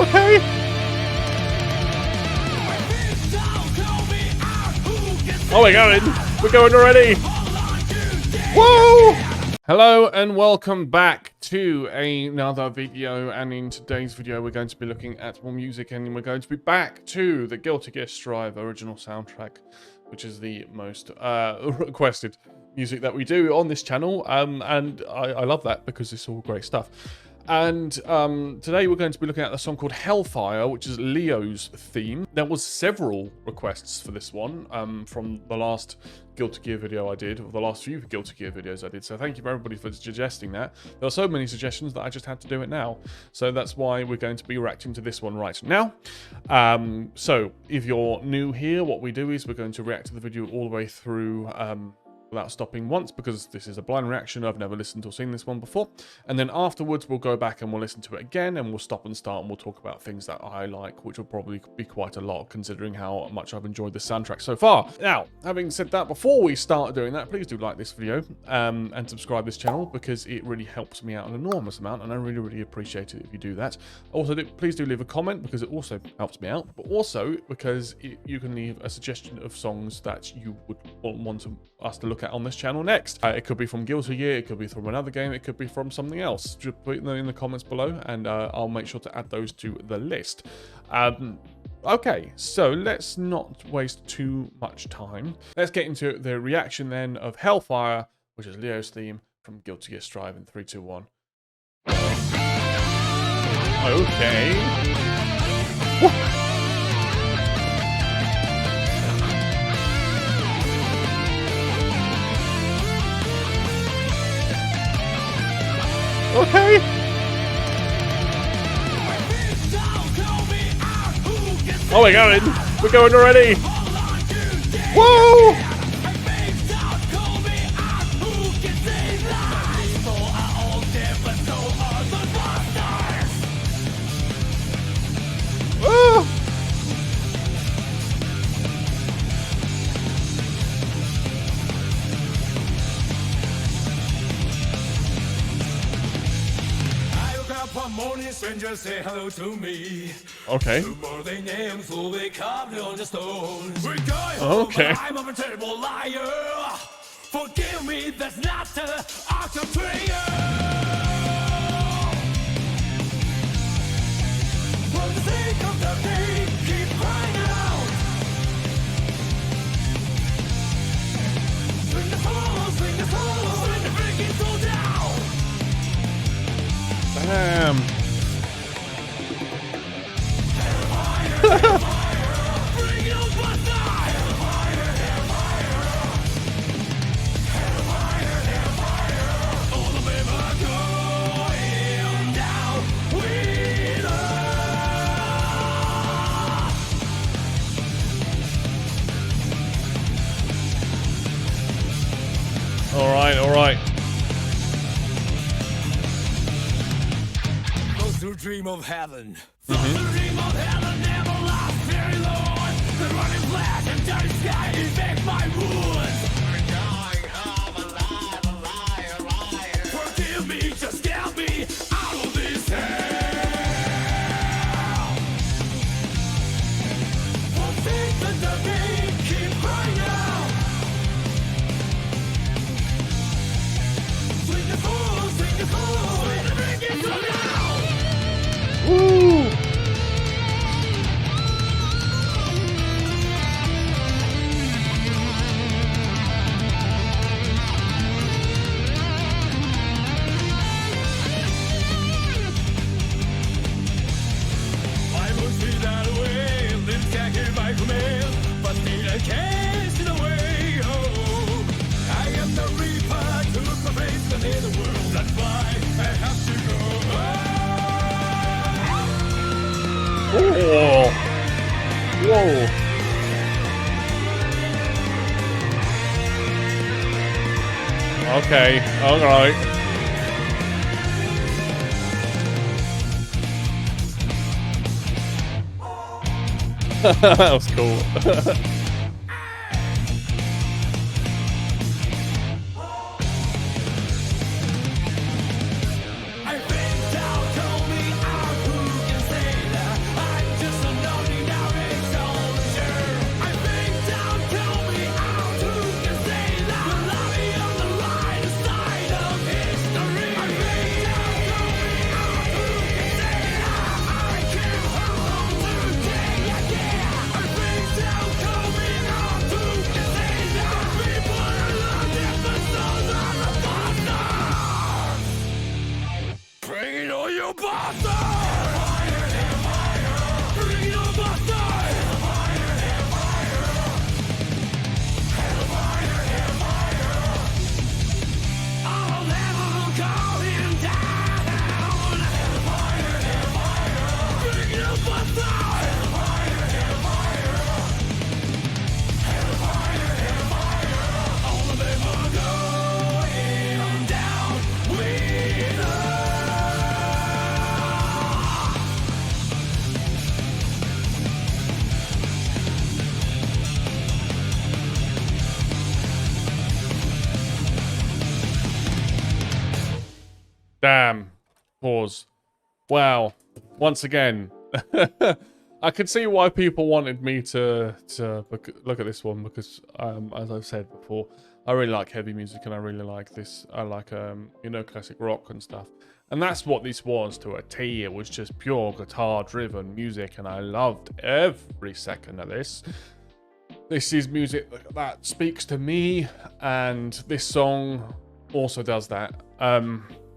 Okay. Oh, we're going. We're going already. Whoa! Hello and welcome back to another video, and in today's video we're going to be looking at more music, and we're going to be back to the Guilty Gear Strive original soundtrack, which is the most requested music that we do on this channel, and I love that because it's all great stuff. And today we're going to be looking at the song called Hellfire, which is Leo's theme. There was several requests for this one from the last Guilty Gear video I did, or the last few Guilty Gear videos I did. So thank you for everybody for suggesting that. There are so many suggestions that I just had to do it now. So that's why we're going to be reacting to this one right now. So if you're new here, what we do is we're going to react to the video all the way through without stopping once, because this is a blind reaction. I've never listened or seen this one before. And then afterwards we'll go back and we'll listen to it again, and we'll stop and start and we'll talk about things that I like, which will probably be quite a lot considering how much I've enjoyed this soundtrack so far. Now, having said that, before we start doing that, please do like this video and subscribe this channel, because it really helps me out an enormous amount, and I really appreciate it if you do that. Also, please do leave a comment, because it also helps me out, but also because you can leave a suggestion of songs that you would want us to look at on this channel next. It could be from Guilty Gear, it could be from another game, it could be from something else. Just put them in the comments below, and I'll make sure to add those to the list. Okay, so let's not waste too much time. Let's get into the reaction then of Hellfire, which is Leo's theme from Guilty Gear Strive in 3, 2, 1. Okay. Whoa. Okay. Oh, we're going. We're going already. Whoa! Oh! Morning strangers say hello to me. Okay. Tomorrow they name so they carved on the stone. We're going okay. Home, I'm a terrible liar. Forgive me, that's not the art of prayer. For the sake of the day, keep crying out. Swing the soul, swing the soul, swing the freaking soul down. Damn. All right. Those who dream of heaven. Those who dream of heaven never last very long. The running flash and dirty sky infect my wounds. We're dying, I'm alive, alive. Forgive me, just get me out of this hell. For things that the pain keep crying out. Swing the fool, swing the fool, swing the freaking soul down. Woo! Whoa. Whoa. Okay, alright. That was cool. Damn. Pause. Wow. Once again. I could see why people wanted me to look at this one because, as I've said before, I really like heavy music and I really like this. I like, you know, classic rock and stuff. And that's what this was to a T. It was just pure guitar-driven music, and I loved every second of this. This is music that speaks to me, and this song also does that.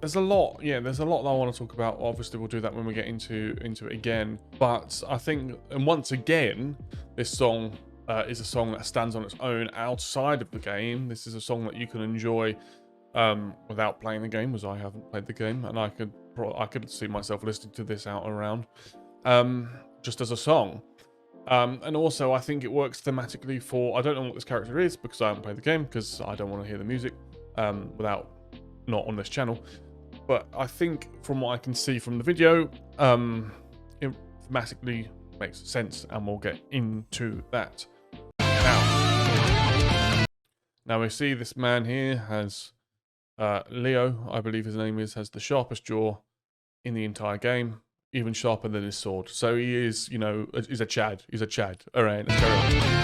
There's a lot, there's a lot that I want to talk about. Obviously, we'll do that when we get into it again. But I think, and once again, this song is a song that stands on its own outside of the game. This is a song that you can enjoy without playing the game, as I haven't played the game, and I could see myself listening to this out and around, just as a song. And also, I think it works thematically for. I don't know what this character is because I haven't played the game because I don't want to hear the music not on this channel. But I think from what I can see from the video, it thematically makes sense, and we'll get into that now we see this man here has Leo, I believe his name is, has the sharpest jaw in the entire game, even sharper than his sword. So he is, you know, he's a Chad. He's a Chad. All right, let's carry on.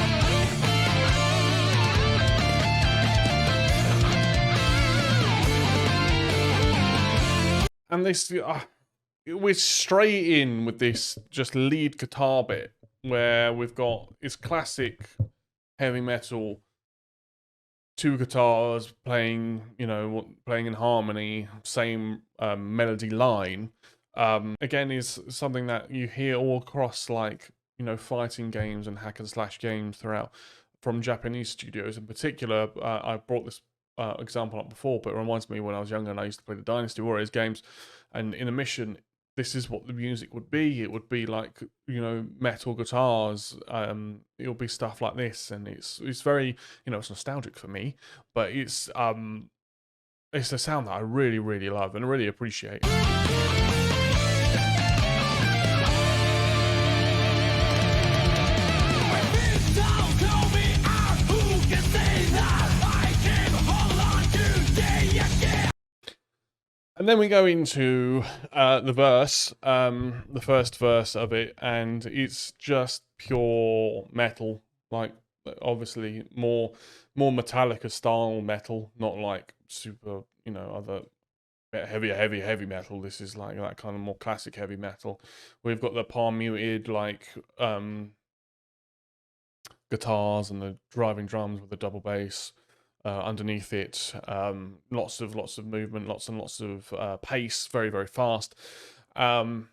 And this, we're straight in with this just lead guitar bit where we've got this classic heavy metal, two guitars playing, you know, playing in harmony, same melody line. Again, is something that you hear all across, like, you know, fighting games and hack and slash games throughout, from Japanese studios in particular. I brought this example up before, but it reminds me when I was younger and I used to play the Dynasty Warriors games, and in a mission, this is what the music would be. It would be like, you know, metal guitars. It'll be stuff like this, and it's very, you know, it's nostalgic for me, but it's a sound that I really, really love and really appreciate. And then we go into the verse, the first verse of it, and it's just pure metal, like obviously more Metallica style metal, not like super, you know, other heavy metal. This is like that kind of more classic heavy metal. We've got the palm muted like guitars and the driving drums with the double bass. Underneath it, lots of movement, lots and lots of pace, very, very fast. And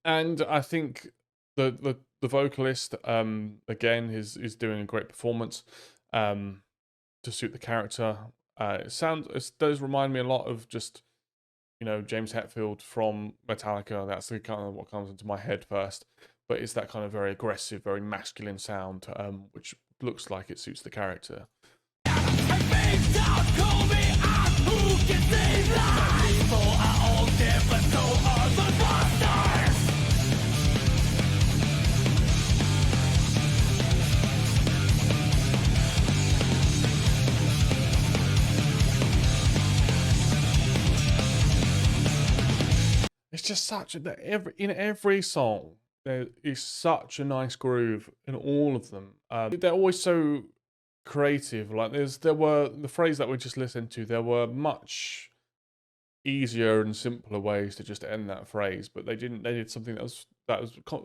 I think the vocalist again is doing a great performance to suit the character. It does remind me a lot of just, you know, James Hetfield from Metallica. That's the kind of what comes into my head first. But it's that kind of very aggressive, very masculine sound, which looks like it suits the character. It's just such in every song there is such a nice groove in all of them. They're always so creative. Like there were the phrase that we just listened to, there were much easier and simpler ways to just end that phrase, but they did something that was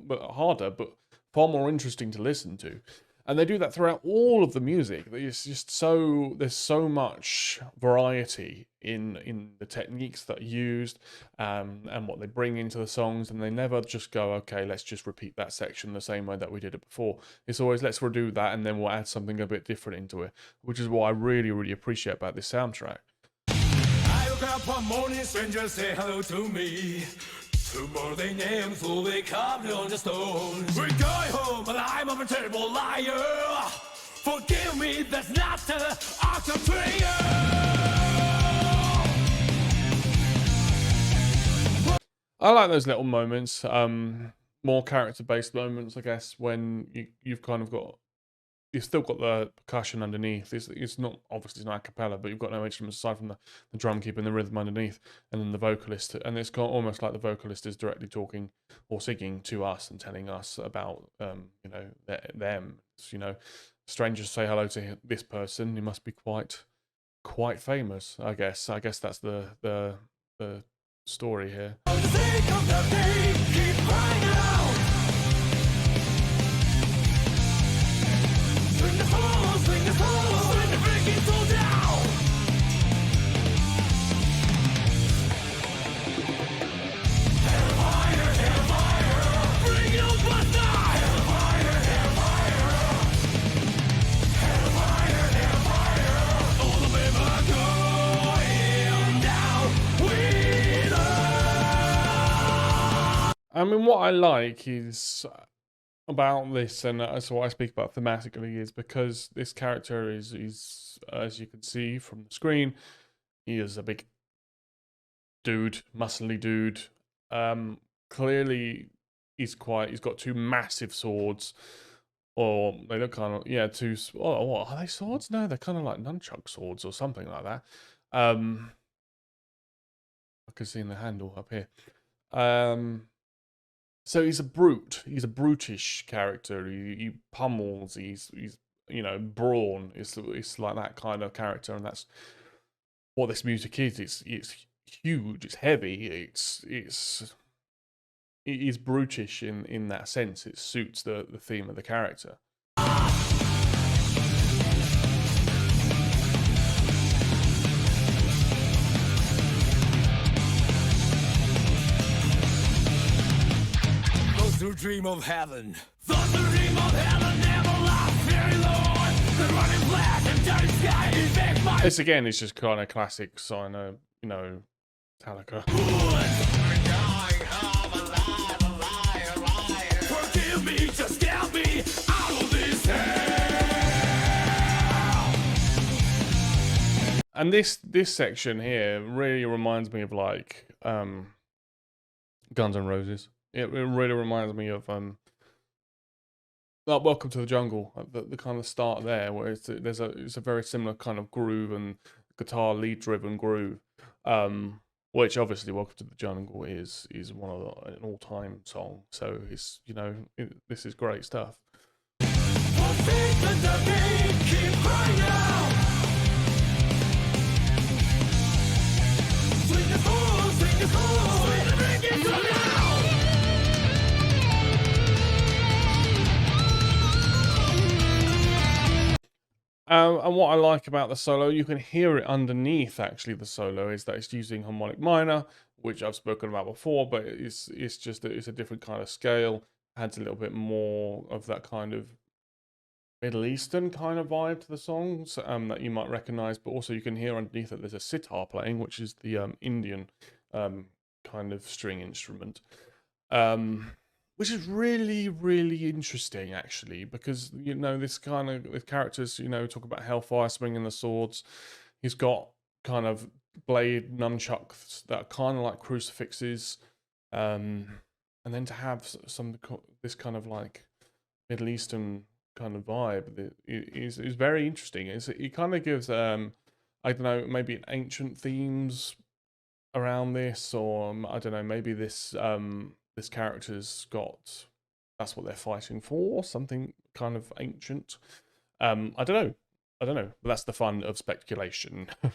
harder but far more interesting to listen to. And they do that throughout all of the music. It's just there's so much variety in the techniques that are used, and what they bring into the songs, and they never just go, okay, let's just repeat that section the same way that we did it before. It's always, let's redo that and then we'll add something a bit different into it, which is what I really, really appreciate about this soundtrack. I woke up one morning, strangers say hello to me. Tomorrow they name fully carved on the stone. We're going home, but I'm a terrible liar. Forgive me, that's not the art of I like those little moments, more character-based moments, I guess, when you've kind of got you've still got the percussion underneath. It's not, obviously it's not a cappella, but you've got no instruments aside from the drum keeping the rhythm underneath, and then the vocalist, and it's got almost like the vocalist is directly talking or singing to us and telling us about you know, them. You know, strangers say hello to this person. He must be quite famous. I guess that's the story here. I mean, what I like is about this, and that's what I speak about thematically, is because this character is as you can see from the screen, he is a big dude, muscly dude. Clearly, he's got two massive swords, or they look kind of, yeah, two. Oh, what are they, swords? No, they're kind of like nunchuck swords or something like that. I can see in the handle up here. So he's a brute. He's a brutish character. He pummels. He's you know, brawn. It's like that kind of character, and that's what this music is. It's huge. It's heavy. It is brutish in that sense. It suits the theme of the character. Those who dream of heaven. Those who dream of heaven never lost very Lord. The running flash and dirty sky infect my This again is just kind of classic sign of, you know, Metallica. Forgive me, just get me out of this hell. And this section here really reminds me of like Guns N' Roses. It really reminds me of Welcome to the Jungle. The kind of start there, where it's a very similar kind of groove and guitar lead driven groove. Which obviously Welcome to the Jungle is one of an all time song. So it's, you know, this is great stuff. And what I like about the solo, you can hear it underneath actually the solo, is that it's using harmonic minor, which I've spoken about before, but it's just it's a different kind of scale, adds a little bit more of that kind of Middle Eastern kind of vibe to the songs that you might recognize, but also you can hear underneath that there's a sitar playing, which is the Indian kind of string instrument. Which is really, really interesting, actually, because, you know, this characters, you know, talk about Hellfire swinging the swords. He's got kind of blade nunchucks that are kind of like crucifixes. And then to have this kind of like Middle Eastern kind of vibe is very interesting. It kind of gives, I don't know, maybe ancient themes around this, or I don't know, maybe this character's got, that's what they're fighting for, something kind of ancient. I don't know, but that's the fun of speculation. I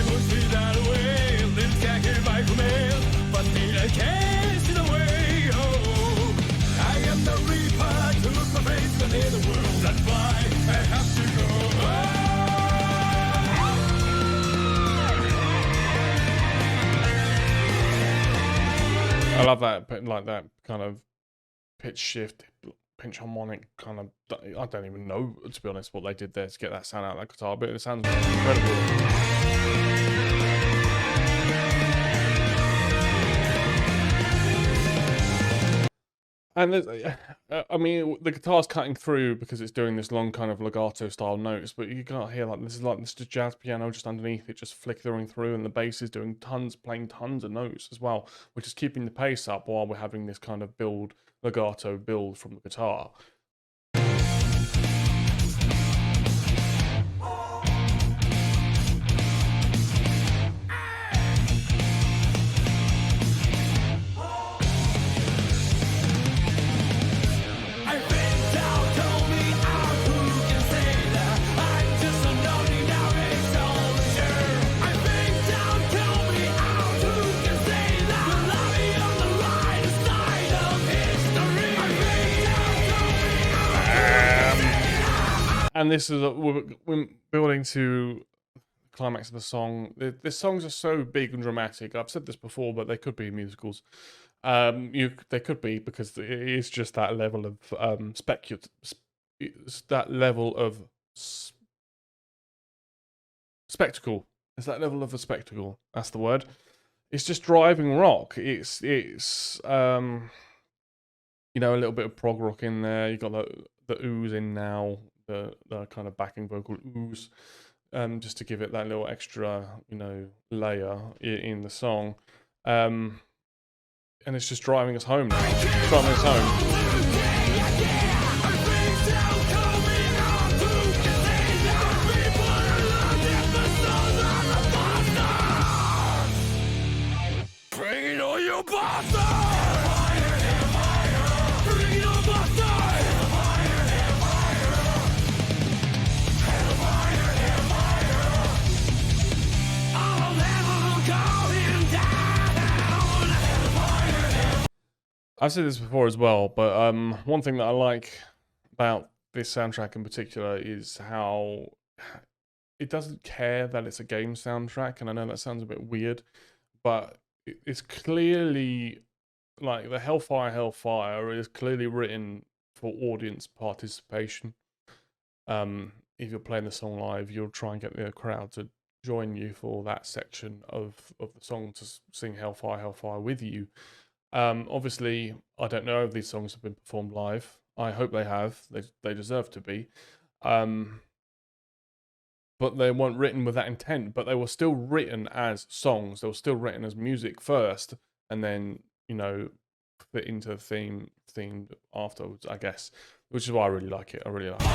would be that way, live can't hear my command, but need I can't see the way home. I am the reaper to look my face and hear the world, that's why I have to go home. I love that, like that kind of pitch shift, pinch harmonic kind of, I don't even know, to be honest, what they did there to get that sound out of that guitar, but it sounds incredible. And I mean, the guitar's cutting through because it's doing this long kind of legato style notes, but you can't hear like this is just jazz piano just underneath it, just flickering through, and the bass is doing playing tons of notes as well, which is keeping the pace up while we're having this kind of legato build from the guitar. And this is we're building to the climax of the song. The songs are so big and dramatic. I've said this before, but they could be musicals. They could be because it is just that level of that level of spectacle. It's that level of a spectacle. That's the word. It's just driving rock. It's you know, a little bit of prog rock in there. You got the ooze in now. The kind of backing vocal ooze, just to give it that little extra, you know, layer in the song, and it's just driving us home now. Driving us home. I've said this before as well, but one thing that I like about this soundtrack in particular is how it doesn't care that it's a game soundtrack, and I know that sounds a bit weird, but it's clearly, like, the Hellfire is clearly written for audience participation. If you're playing the song live, you'll try and get the crowd to join you for that section of the song to sing Hellfire with you. Obviously, I don't know if these songs have been performed live. I hope they have. They deserve to be. But they weren't written with that intent. But they were still written as songs. They were still written as music first, and then, you know, fit into the theme afterwards, I guess. Which is why I really like it. I really like it.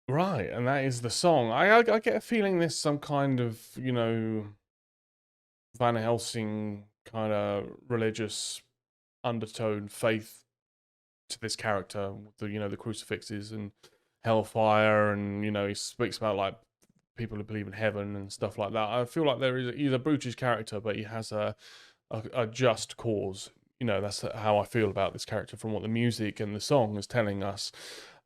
Right, and that is the song. I get a feeling there's some kind of, you know, Van Helsing kind of religious undertone faith to this character. You know, the crucifixes and hellfire, and, you know, he speaks about, like, people who believe in heaven and stuff like that. I feel like he's a brutish character, but he has a just cause. You know, that's how I feel about this character from what the music and the song is telling us.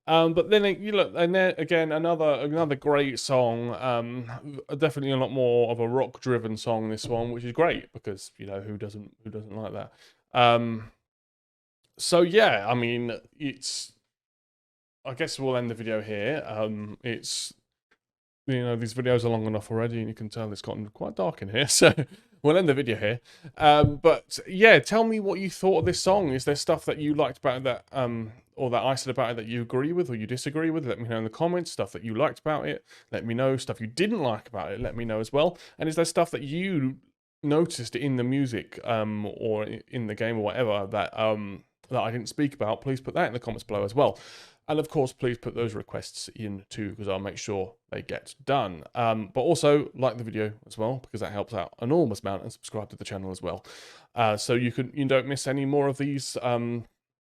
But then you look, and then again, another great song. Definitely a lot more of a rock-driven song. This one, which is great because, you know, who doesn't like that. So yeah, I mean, I guess we'll end the video here. It's, you know, these videos are long enough already, and you can tell it's gotten quite dark in here. So we'll end the video here. But yeah, tell me what you thought of this song. Is there stuff that you liked about that, or that I said about it that you agree with or you disagree with? Let me know in the comments. Stuff that you liked about it, let me know. Stuff you didn't like about it, let me know as well. And is there stuff that you noticed in the music, or in the game or whatever, that that I didn't speak about? Please put that in the comments below as well. And of course, please put those requests in too, because I'll make sure they get done. But also like the video as well, because that helps out an enormous amount, and subscribe to the channel as well, so you don't miss any more of these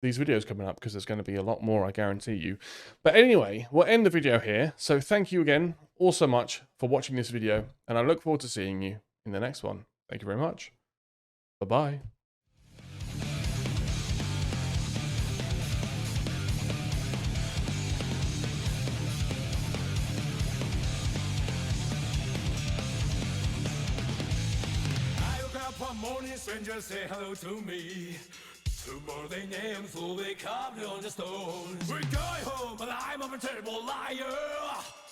videos coming up, because there's going to be a lot more, I guarantee you. But anyway, we'll end the video here. So thank you again all so much for watching this video, and I look forward to seeing you in the next one. Thank you very much. Bye-bye. up one morning, strangers say hello to me. Tomorrow they names will be carved on the stone. We're going home, but I'm a terrible liar.